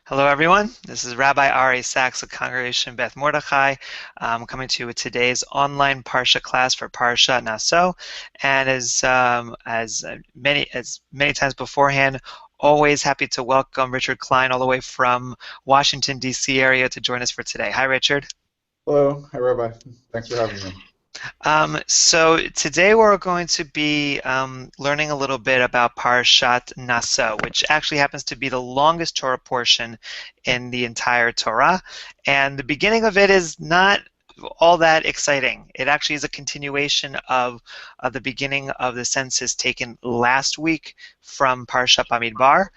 Hello, everyone. This is Rabbi Ari Sachs of Congregation Beth Mordechai, coming to you with today's online Parsha class for Parashat Naso. And as many times beforehand, always happy to welcome Richard Klein all the way from Washington, D.C. area to join us for today. Hi, Richard. Hello, hi Rabbi. Thanks for having me. So today we're going to be learning a little bit about Parashat Naso, which actually happens to be the longest Torah portion in the entire Torah. And the beginning of it is not all that exciting. It actually is a continuation of the beginning of the census taken last week from Parashat Bamidbar.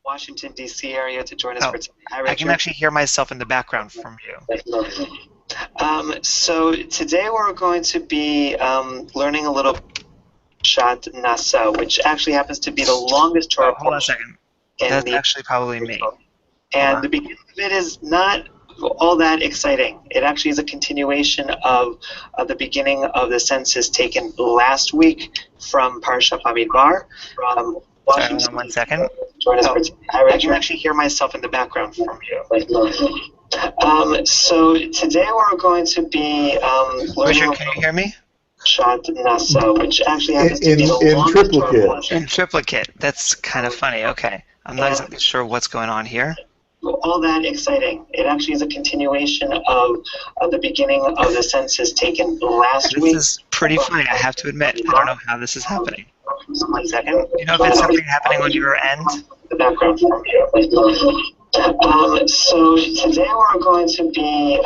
Washington, D.C. area to join us for today. Hi, Richard. I can actually hear myself in the background from you. So today we're going to be learning a little Parashat Naso, which actually happens to be the longest Torah portion. Hold on a second. That's actually probably me. And the beginning of it is not all that exciting. It actually is a continuation of the beginning of the census taken last week from Parashat Bamidbar. Sorry, hold on 1 second. I can actually hear myself in the background from you. So today we're going to be Richard, can you hear me? Parashat Naso, which actually happens to be in triplicate. In triplicate. That's kind of funny. Okay. I'm not exactly sure what's going on here. All that exciting. It actually is a continuation of the beginning of the census taken last week. This is pretty funny, I have to admit. I don't know how this is happening. 1 second. Do you know if it's something happening on your end? The background from you. So today we're going to be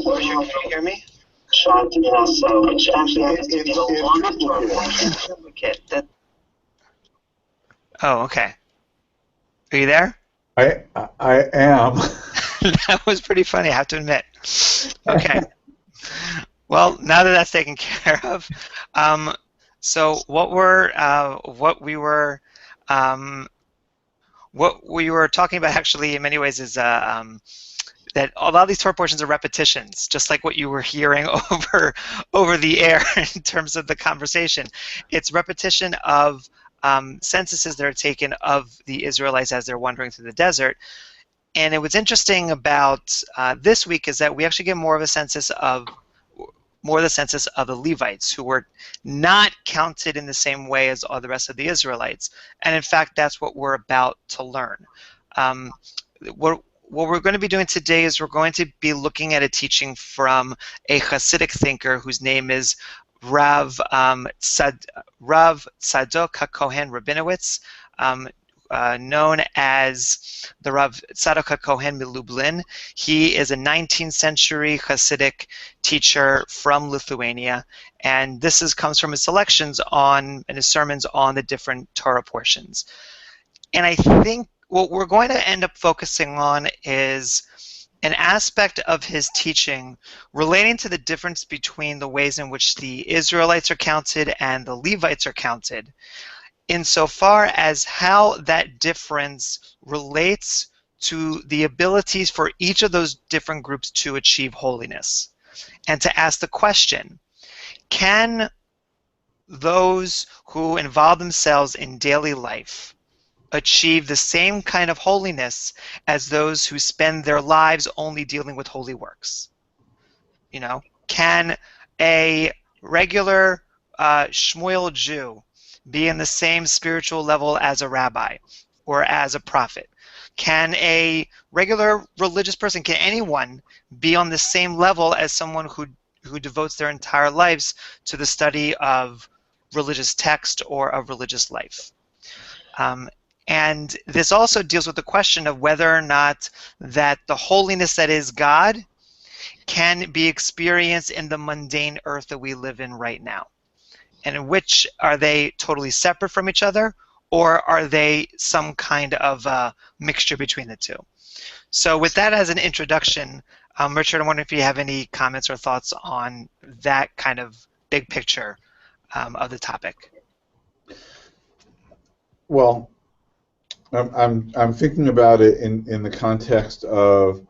Richard, can you hear me? Parashat Naso, which actually happens to be the longest triplicate. Oh, okay. Are you there? I am. That was pretty funny, I have to admit. Okay. Well, now that that's taken care of, so what we were talking about actually in many ways is that a lot of these Torah portions are repetitions, just like what you were hearing over the air in terms of the conversation. It's repetition of censuses that are taken of the Israelites as they're wandering through the desert. And what's interesting about this week is that we actually get more of the census of the Levites, who were not counted in the same way as all the rest of the Israelites. And in fact, that's what we're about to learn. What we're going to be doing today is we're going to be looking at a teaching from a Hasidic thinker whose name is Rav Tsaddok Hakohen Rabinowitz, known as the Rav Tsaddok Hakohen of Lublin. He is a 19th century Hasidic teacher from Lithuania, and this comes from his selections and his sermons on the different Torah portions. And I think what we're going to end up focusing on is an aspect of his teaching relating to the difference between the ways in which the Israelites are counted and the Levites are counted, insofar as how that difference relates to the abilities for each of those different groups to achieve holiness. And to ask the question, can those who involve themselves in daily life achieve the same kind of holiness as those who spend their lives only dealing with holy works? You know, can a regular Shmuel Jew be in the same spiritual level as a rabbi or as a prophet? Can a regular religious person, can anyone be on the same level as someone who devotes their entire lives to the study of religious text or of religious life? And this also deals with the question of whether or not that the holiness that is God can be experienced in the mundane earth that we live in right now. And in which, are they totally separate from each other, or are they some kind of a mixture between the two? So with that as an introduction, Richard, I wonder if you have any comments or thoughts on that kind of big picture of the topic. Well, I'm thinking about it in the context of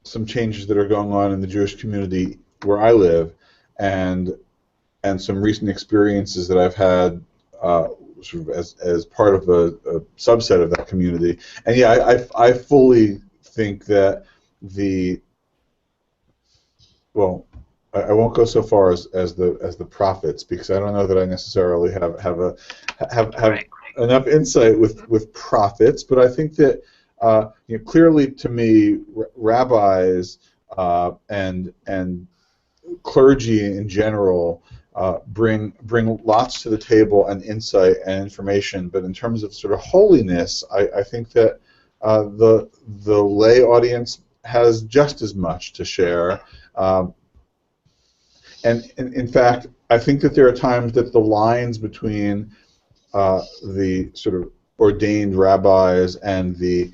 some changes that are going on in the Jewish community where I live, and some recent experiences that I've had sort of as part of a subset of that community. And yeah, I fully think that well, I won't go so far as the prophets, because I don't know that I necessarily have Right. enough insight with prophets, but I think that clearly to me rabbis and clergy in general bring lots to the table and insight and information. But in terms of sort of holiness, I think that the lay audience has just as much to share. Um, and in fact, I think that there are times that the lines between the sort of ordained rabbis and the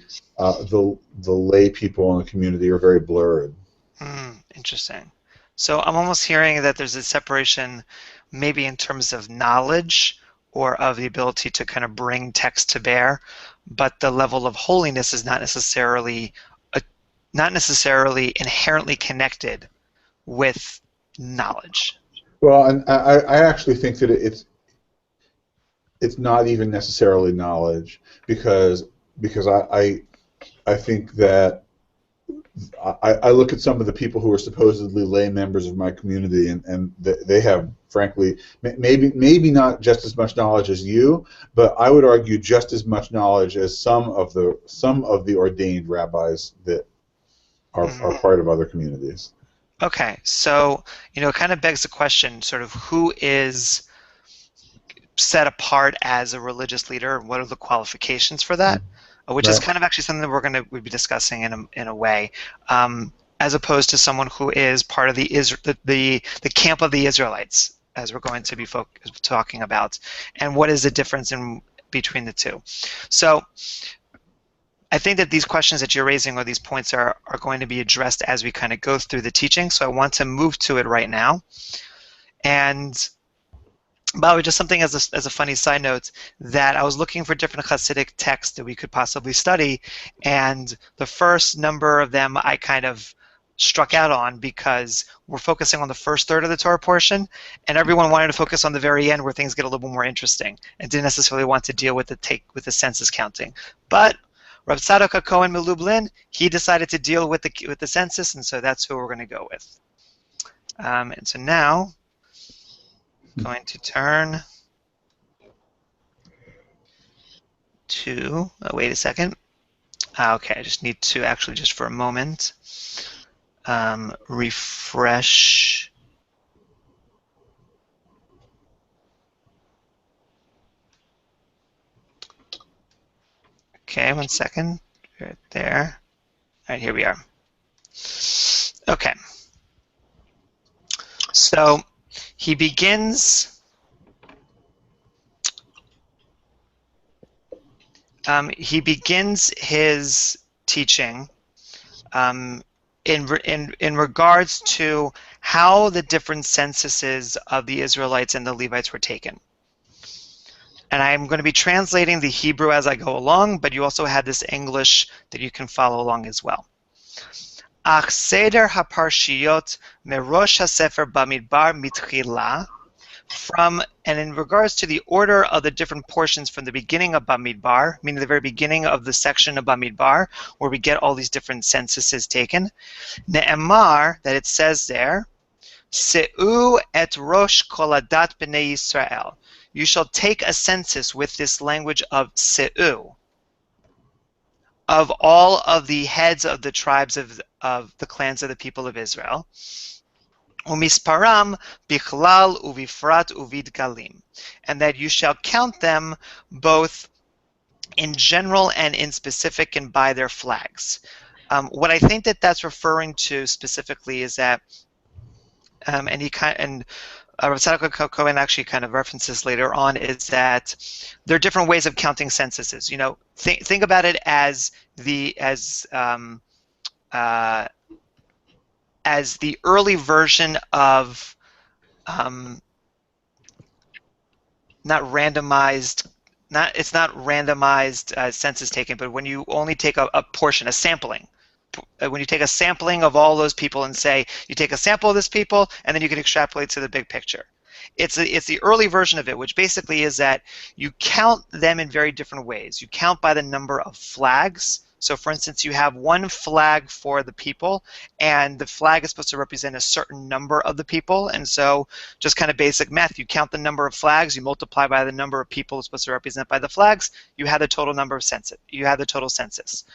lay people in the community are very blurred. Interesting. So I'm almost hearing that there's a separation maybe in terms of knowledge or of the ability to kind of bring text to bear, but the level of holiness is not necessarily inherently connected with knowledge. Well, and I actually think that it's not even necessarily knowledge, because I think that I look at some of the people who are supposedly lay members of my community, and they have, frankly, maybe not just as much knowledge as you, but I would argue just as much knowledge as some of the ordained rabbis that are part of other communities. Okay, so it kind of begs the question, sort of who is set apart as a religious leader, and what are the qualifications for that? Which is Right. kind of actually something that we'd be discussing in a way, as opposed to someone who is part of the camp of the Israelites, as we're going to be talking about, and what is the difference in between the two. So I think that these questions that you're raising, or these points, are going to be addressed as we kind of go through the teaching. So I want to move to it right now. And by the way, just something as a funny side note, that I was looking for different Hasidic texts that we could possibly study, and the first number of them I kind of struck out on, because we're focusing on the first third of the Torah portion, and everyone wanted to focus on the very end where things get a little bit more interesting, and didn't necessarily want to deal with the census counting. But Rav Tsaddok Hakohen of Lublin, he decided to deal with the census, and so that's who we're going to go with. And so now, going to turn to, wait a second. Okay, I just need to actually, just for a moment, refresh. Okay, 1 second. Right there. All right, here we are. Okay. So he begins. He begins his teaching in regards to how the different censuses of the Israelites and the Levites were taken. And I'm going to be translating the Hebrew as I go along, but you also have this English that you can follow along as well. Ach seder haparshiyot merosh hasefer bamidbar mitchila. And in regards to the order of the different portions from the beginning of Bamidbar, meaning the very beginning of the section of Bamidbar, where we get all these different censuses taken, Ne'emar, that it says there, Se'u et rosh koladat b'nei Yisrael. You shall take a census with this language of Se'u, of all of the heads of the tribes of the clans of the people of Israel. Umisparam bichlal uvifrat uvidgalim, and that you shall count them both in general and in specific and by their flags. What I think that that's referring to specifically is that, and Rav Tsaddok Hakohen actually kind of references later on, is that there are different ways of counting censuses. Think about it as the early version of not randomized census taken, but when you only take a portion, a sampling. When you take a sampling of all those people and say, you take a sample of this people, and then you can extrapolate to the big picture. it's the early version of it, which basically is that you count them in very different ways. You count by the number of flags. So for instance, you have one flag for the people, and the flag is supposed to represent a certain number of the people. And so just kind of basic math, you count the number of flags, you multiply by the number of people it's supposed to represent by the flags, you have the total number of census. You have the total census.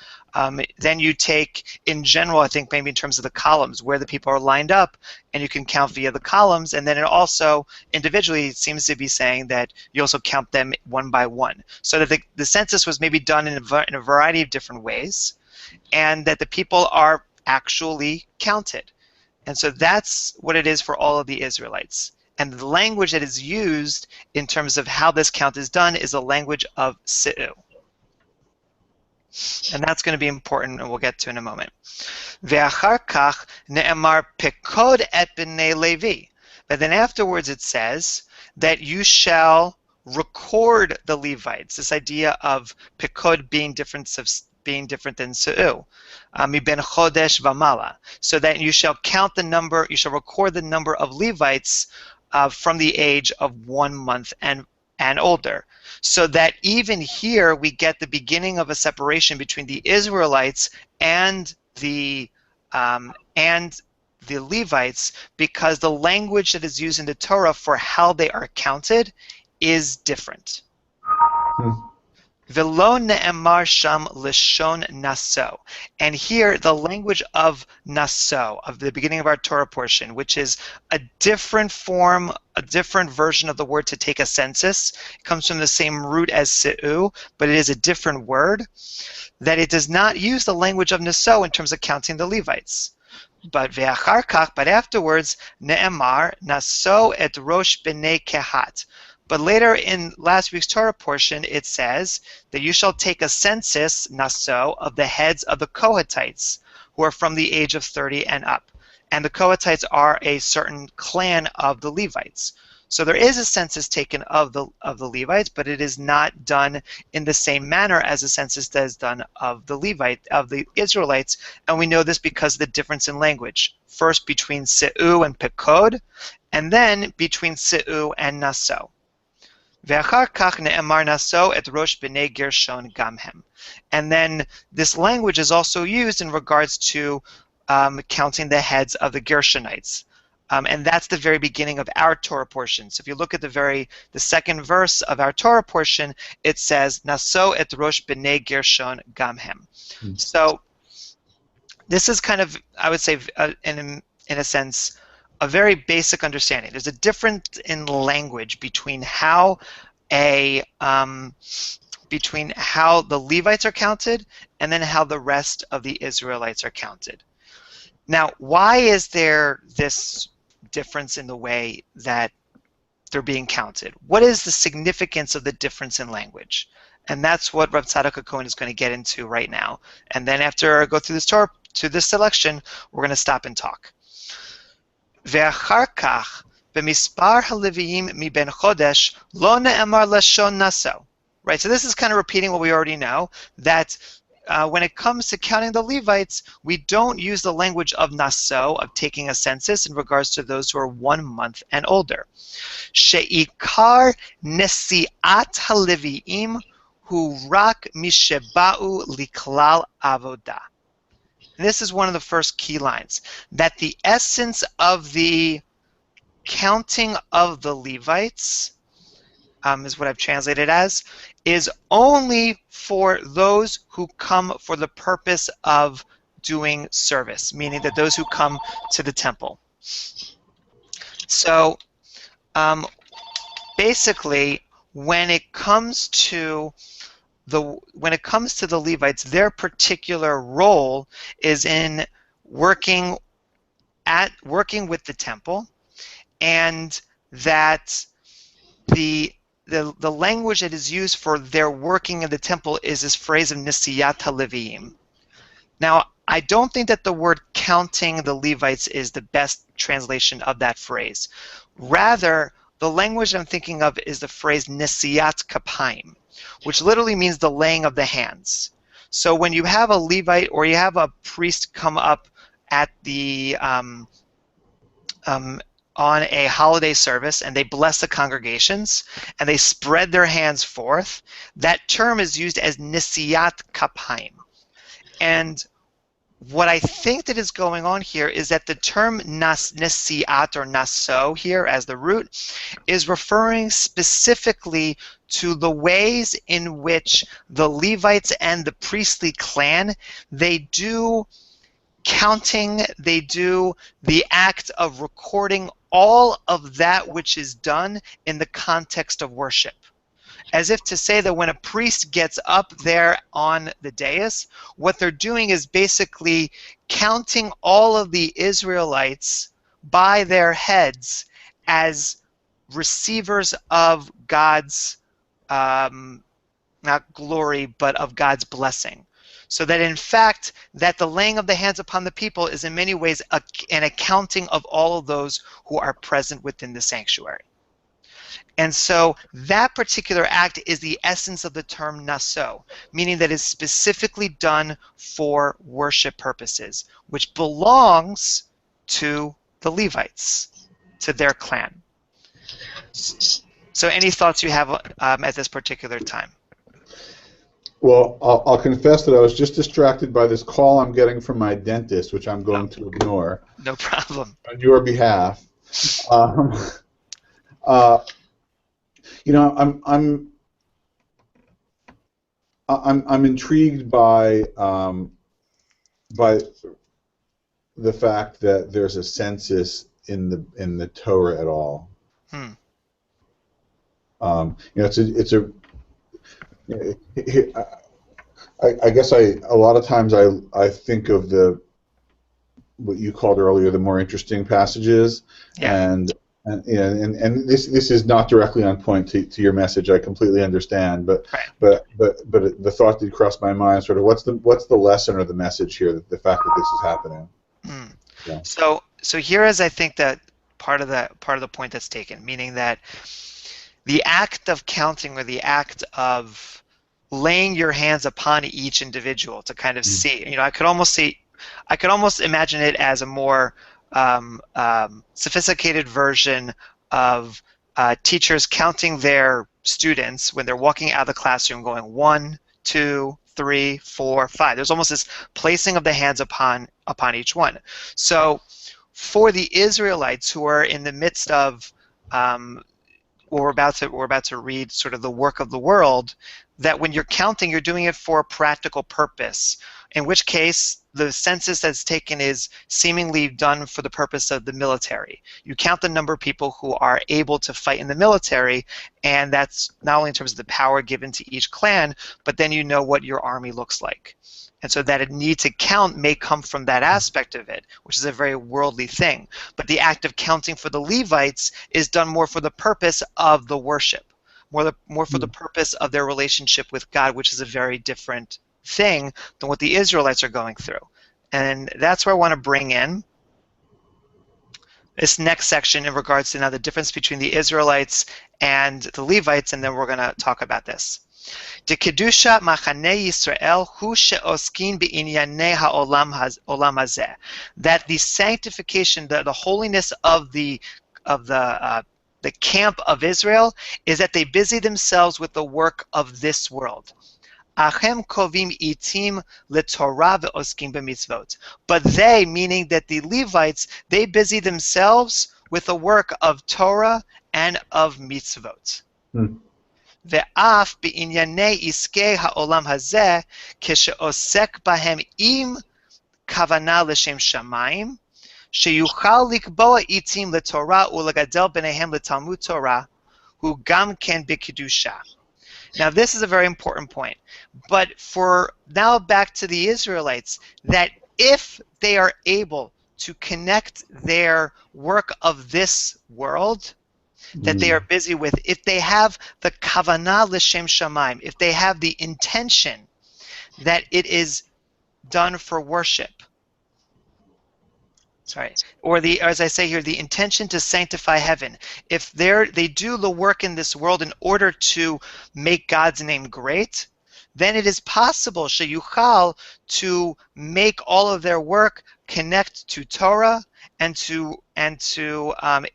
Then you take, in general, I think maybe in terms of the columns, where the people are lined up, and you can count via the columns. And then it also, individually, seems to be saying that you also count them one by one. So that the census was maybe done in a variety of different ways, and that the people are actually counted. And so that's what it is for all of the Israelites. And the language that is used in terms of how this count is done is a language of Se'u. And that's going to be important, and we'll get to in a moment. Ve'achar kach ne'emar pekod et b'nei Levi. But then afterwards it says that you shall record the Levites. This idea of pekod being different than Se'u. Miben chodesh v'mala. So that you shall count the number, you shall record the number of Levites from the age of 1 month and older. So that even here we get the beginning of a separation between the Israelites and the Levites, because the language that is used in the Torah for how they are counted is different. Velo ne'emar sham lishon naso. And here the language of naso, of the beginning of our Torah portion, which is a different form, a different version of the word to take a census. It comes from the same root as se'u, but it is a different word, that it does not use the language of naso in terms of counting the Levites. But ve'achar kach, but afterwards, ne'emar naso et rosh b'nei kehat. But later in last week's Torah portion, it says that you shall take a census, naso, of the heads of the Kohatites, who are from the age of 30 and up. And the Kohatites are a certain clan of the Levites. So there is a census taken of the Levites, but it is not done in the same manner as the census that is done of the Israelites. And we know this because of the difference in language. First between Se'u and Pekod, and then between Se'u and Naso. Ve'achar kach ne'emar naso et rosh b'nei Gershon gamhem. And then this language is also used in regards to counting the heads of the Gershonites. And that's the very beginning of our Torah portion. So if you look at the second verse of our Torah portion, it says, Naso et rosh b'nei Gershon gamhem. So this is kind of, I would say, in a sense, a very basic understanding. There's a difference in language between how the Levites are counted and then how the rest of the Israelites are counted. Now, why is there this difference in the way that they're being counted? What is the significance of the difference in language? And that's what Rav Tsaddok Hakohen is going to get into right now. And then after I go through this Torah, to this selection, we're going to stop and talk. Ve'achar kach b'mispar haleviim miben chodesh lo ne'emar lashon naso. Right, so this is kind of repeating what we already know, that when it comes to counting the Levites, we don't use the language of naso, of taking a census, in regards to those who are 1 month and older. She'ikar nesiat haleviim hu rak misheba'u liklal avodah. And this is one of the first key lines, that the essence of the counting of the Levites, is what I've translated as, is only for those who come for the purpose of doing service, meaning that those who come to the temple. So basically, when it comes to the Levites, their particular role is in working with the temple, and that the language that is used for their working in the temple is this phrase of Nisiyat HaLeviim. Now, I don't think that the word counting the Levites is the best translation of that phrase. Rather, the language I'm thinking of is the phrase Nisiyat Kapayim, which literally means the laying of the hands. So when you have a Levite or you have a priest come up at the on a holiday service and they bless the congregations and they spread their hands forth, that term is used as Nisiat Kapayim. And what I think that is going on here is that the term Nisiat or Naso here as the root is referring specifically to the ways in which the Levites and the priestly clan, they do counting, they do the act of recording all of that which is done in the context of worship. As if to say that when a priest gets up there on the dais, what they're doing is basically counting all of the Israelites by their heads as receivers of God's, not glory, but of God's blessing. So that in fact, that the laying of the hands upon the people is in many ways an accounting of all of those who are present within the sanctuary. And so that particular act is the essence of the term naso, meaning that it's specifically done for worship purposes, which belongs to the Levites, to their clan. So any thoughts you have at this particular time? Well, I'll confess that I was just distracted by this call I'm getting from my dentist, which I'm going to ignore. No problem. On your behalf. You know, I'm intrigued by the fact that there's a census in the Torah at all. You know, I guess a lot of times I think of what you called earlier the more interesting passages, yeah. And this is not directly on point to your message. I completely understand, but the thought did cross my mind. Sort of, what's the lesson or the message here? The fact that this is happening. Yeah. So here is, I think, that part of the point that's taken, meaning that the act of counting or the act of laying your hands upon each individual to kind of see. You know, I could almost imagine it as a more sophisticated version of teachers counting their students when they're walking out of the classroom, going 1, 2, 3, 4, 5. There's almost this placing of the hands upon each one. So for the Israelites who are in the midst of we're about to read sort of the work of the world, that when you're counting, you're doing it for a practical purpose, in which case the census that's taken is seemingly done for the purpose of the military. You count the number of people who are able to fight in the military, and that's not only in terms of the power given to each clan, but then you know what your army looks like. And so that a need to count may come from that aspect of it, which is a very worldly thing. But the act of counting for the Levites is done more for the purpose of the worship, more for the purpose of their relationship with God, which is a very different thing than what the Israelites are going through. And that's where I want to bring in this next section in regards to now the difference between the Israelites and the Levites, and then we're going to talk about this. De kedusha machane Yisrael hu she'oskin be'inyanei ha'olam hazeh. That the sanctification, the holiness of the camp of Israel is that they busy themselves with the work of this world. Achem kovim itim leTorah ve'oskim b'mitzvot. But they, meaning that the Levites, they busy themselves with the work of Torah and of mitzvot. ואף בענייני עסקי העולם הזה, כשעוסק בהם עם כוונה לשם שמיים, שיוכל לקבוע עיתים לתורה ולגדל ביניהם לתלמוד תורה, הוא גם כן בקדושה. Now this is a very important point, but for now back to the Israelites, that if they are able to connect their work of this world that they are busy with, if they have the kavanah l'shem shamayim, if they have the intention that it is done for worship, or as I say here, the intention to sanctify heaven, if they do the work in this world in order to make God's name great, then it is possible sheyuchal to make all of their work connect to Torah and to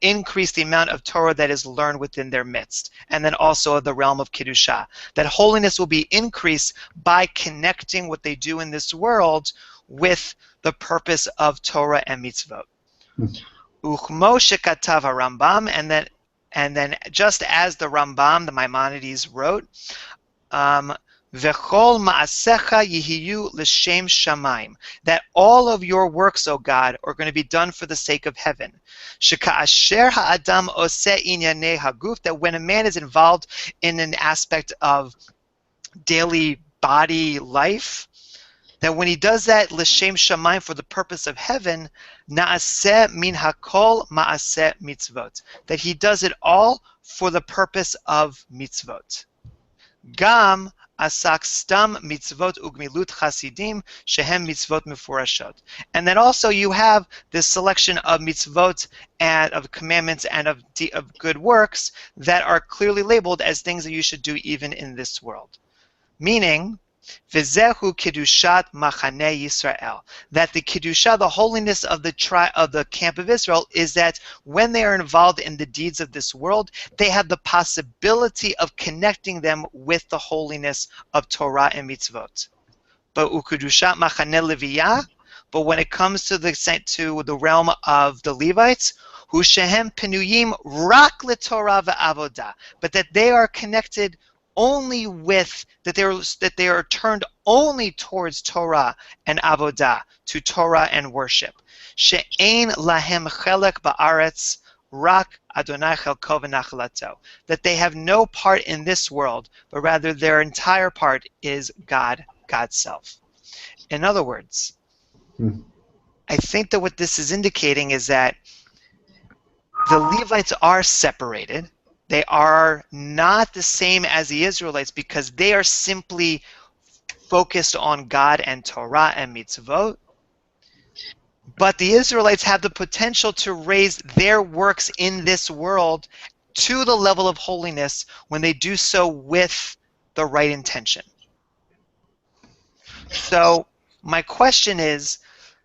increase the amount of Torah that is learned within their midst, and then also the realm of Kedusha. That holiness will be increased by connecting what they do in this world with the purpose of Torah and mitzvot. Uchmo shekatav Rambam, and then just as the Rambam, the Maimonides, wrote, V'chol ma'asecha yihiyu l'shem shamayim, that all of your works, O God, are going to be done for the sake of heaven. Sheka'asher ha'adam oseh inyanei haguf, that when a man is involved in an aspect of daily body life, that when he does that l'shem shamayim, for the purpose of heaven, na'aseh min hakol ma'aseh mitzvot, that he does it all for the purpose of mitzvot. Gam asak stam mitzvot ugmilut chasidim shehem mitzvot meforashot. And then also you have this selection of mitzvot and of commandments and of good works that are clearly labeled as things that you should do even in this world. Meaning, V'zehu kedushat machane Yisrael, that the kedusha, the holiness of the camp of Israel, is that when they are involved in the deeds of this world, they have the possibility of connecting them with the holiness of Torah and mitzvot. But ukedushat machane Leviyah, but when it comes to the realm of the Levites, hu shehem penuyim rak leTorah ve'avodah, but that they are connected only with, that they are turned only towards Torah and avodah, to Torah and worship. She'ein lahem chelek ba'aretz rak Adonai chelko v'nachalato, that they have no part in this world, but rather their entire part is God, God's self. In other words, I think that what this is indicating is that the Levites are separated. They are not the same as the Israelites because they are simply focused on God and Torah and mitzvot. But the Israelites have the potential to raise their works in this world to the level of holiness when they do so with the right intention. So my question is,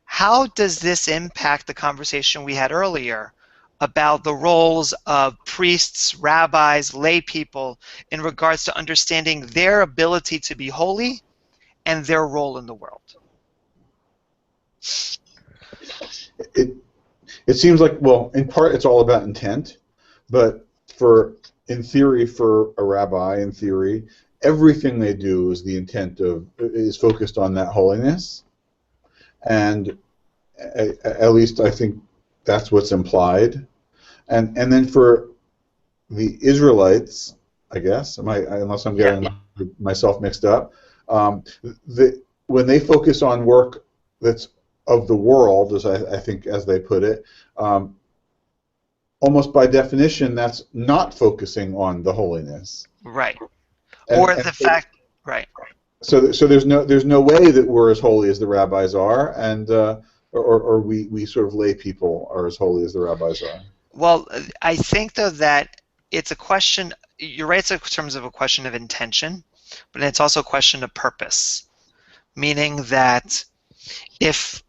how does this impact the conversation we had earlier about the roles of priests, rabbis, lay people in regards to understanding their ability to be holy and their role in the world? It seems like, well, in part it's all about intent, but in theory, for a rabbi, in theory, everything they do is focused on that holiness, and at least I think that's what's implied. And then for the Israelites, I guess, unless I'm getting myself mixed up, when they focus on work that's of the world, as I think as they put it, almost by definition, that's not focusing on the holiness. Right. Right. So there's no way that we're as holy as the rabbis are, and or we sort of lay people are as holy as the rabbis are. Well, I think, though, that it's a question, you're right, it's in terms of a question of intention, but it's also a question of purpose. Meaning that if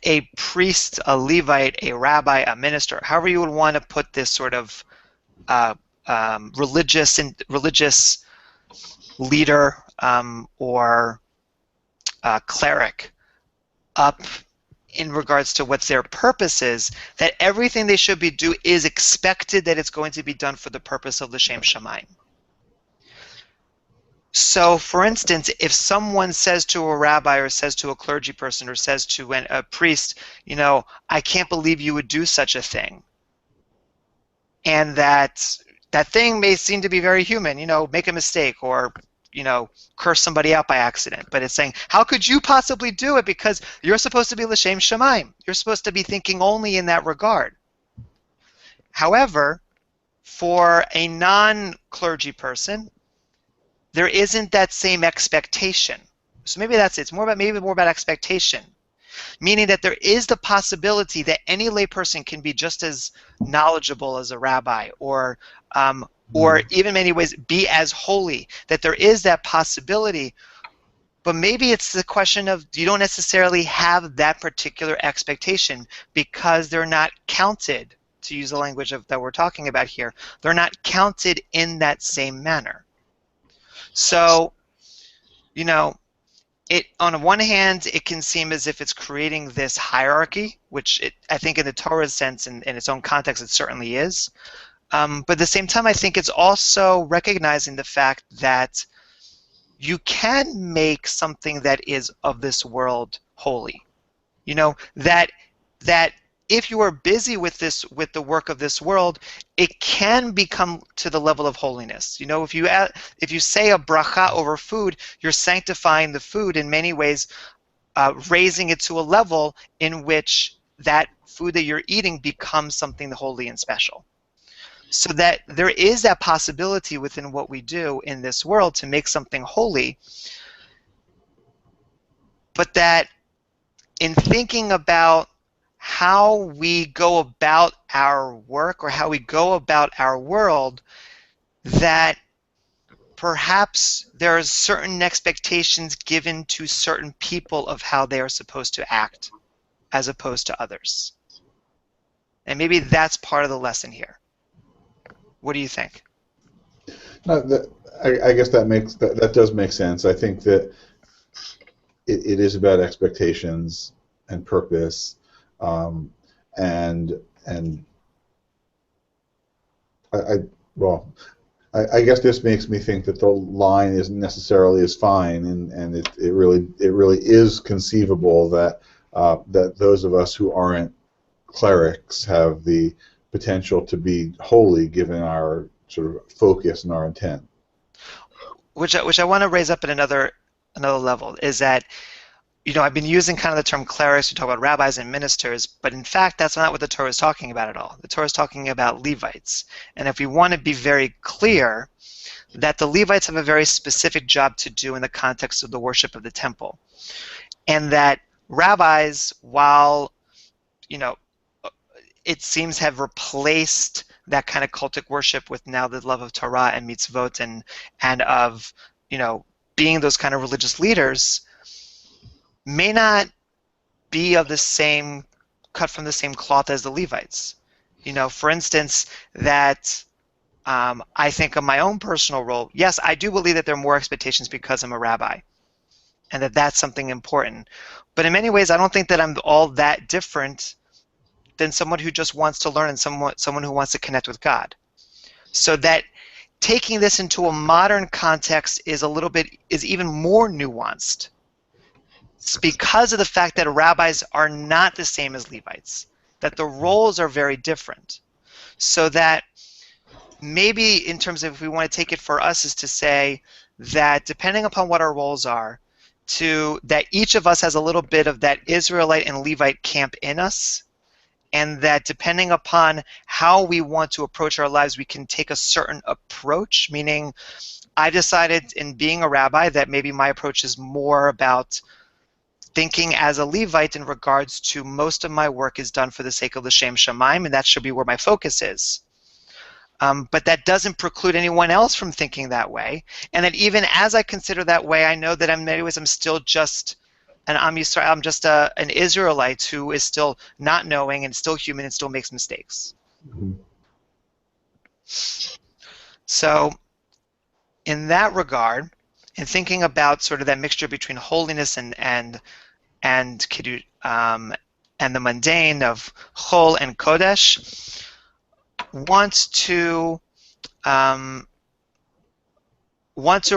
a priest, a Levite, a rabbi, a minister, however you would want to put this sort of religious leader or cleric up in regards to what their purpose is, that everything they should be do is expected that it's going to be done for the purpose of l'shem shamayim. So, for instance, if someone says to a rabbi or says to a clergy person or says to a priest, I can't believe you would do such a thing, and that thing may seem to be very human, make a mistake or curse somebody out by accident, but it's saying, how could you possibly do it? Because you're supposed to be l'shem shamayim. You're supposed to be thinking only in that regard. However, for a non-clergy person, there isn't that same expectation. So maybe that's it. It's more about expectation, meaning that there is the possibility that any layperson can be just as knowledgeable as a rabbi, or even in many ways be as holy, that there is that possibility, But maybe it's the question of you don't necessarily have that particular expectation because they're not counted, to use the language that we're talking about here. They're not counted in that same manner. So, you know, on one hand, it can seem as if it's creating this hierarchy, which I think in the Torah's sense, in its own context, it certainly is. But at the same time, I think it's also recognizing the fact that you can make something that is of this world holy. You know, that if you are busy with the work of this world, it can become to the level of holiness. You know, if you say a bracha over food, you're sanctifying the food in many ways, raising it to a level in which that food that you're eating becomes something holy and special. So that there is that possibility within what we do in this world to make something holy, but that in thinking about how we go about our work or how we go about our world, that perhaps there are certain expectations given to certain people of how they are supposed to act as opposed to others. And maybe that's part of the lesson here. What do you think? No, I guess that does make sense. I think that it is about expectations and purpose, and I guess this makes me think that the line isn't necessarily as fine, and it really is conceivable that that those of us who aren't clerics have the potential to be holy given our sort of focus and our intent. Which I want to raise up at another level is that, you know, I've been using kind of the term clerics to talk about rabbis and ministers, but in fact that's not what the Torah is talking about at all. The Torah is talking about Levites. And if we want to be very clear, that the Levites have a very specific job to do in the context of the worship of the temple. And that rabbis, while, you know, it seems have replaced that kind of cultic worship with now the love of Torah and mitzvot and of, you know, being those kind of religious leaders, may not be of the same, cut from the same cloth as the Levites. You know, for instance, that I think of my own personal role, yes, I do believe that there are more expectations because I'm a rabbi, and that that's something important. But in many ways, I don't think that I'm all that different than someone who just wants to learn and someone who wants to connect with God. So that taking this into a modern context is even more nuanced. It's because of the fact that rabbis are not the same as Levites, that the roles are very different. So that maybe in terms of if we want to take it for us is to say that depending upon what our roles are, that each of us has a little bit of that Israelite and Levite camp in us, and that depending upon how we want to approach our lives, we can take a certain approach, meaning I decided in being a rabbi that maybe my approach is more about thinking as a Levite in regards to most of my work is done for the sake of the Shem Shemaim, and that should be where my focus is. But that doesn't preclude anyone else from thinking that way, and that even as I consider that way, I know that in many ways I'm still just I'm just an Israelite who is still not knowing and still human and still makes mistakes. Mm-hmm. So in that regard, in thinking about sort of that mixture between holiness and the mundane of chol and kodesh, want to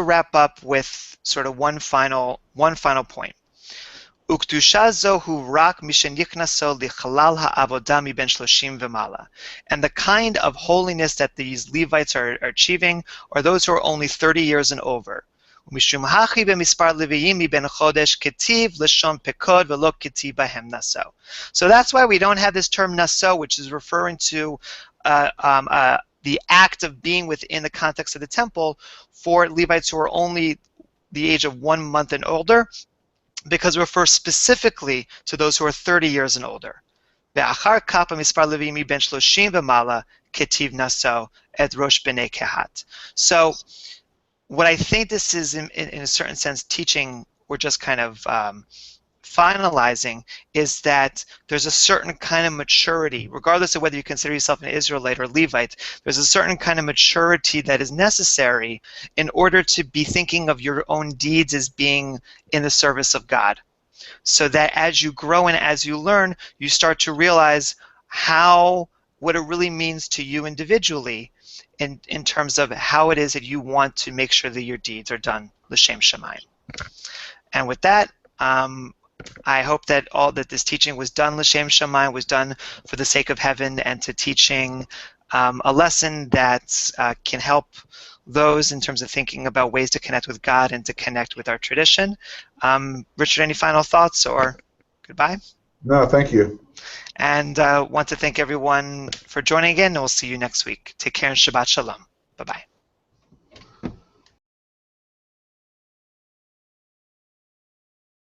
wrap up with sort of one final point. Ukdusha zohu rak misheniknaso lichalal ha'avodah miben shloshim v'mala. And the kind of holiness that these Levites are achieving are those who are only 30 years and over. Mishum hachi b'mispar leviyim miben chodesh ketiv l'shon pekod v'lo ketiv bahem naso. So that's why we don't have this term naso, which is referring to the act of being within the context of the temple for Levites who are only the age of 1 month and older, because it refers specifically to those who are 30 years and older. So what I think this is in a certain sense teaching we're just kind of finalizing is that there's a certain kind of maturity, regardless of whether you consider yourself an Israelite or Levite, there's a certain kind of maturity that is necessary in order to be thinking of your own deeds as being in the service of God. So that as you grow and as you learn, you start to realize what it really means to you individually in terms of how it is that you want to make sure that your deeds are done l'shem shamayim. And with that, I hope that this teaching was done l'shem shamayim, was done for the sake of heaven, and to teaching a lesson that can help those in terms of thinking about ways to connect with God and to connect with our tradition. Richard, any final thoughts or goodbye? No, thank you. And want to thank everyone for joining again, and we'll see you next week. Take care and Shabbat Shalom. Bye-bye.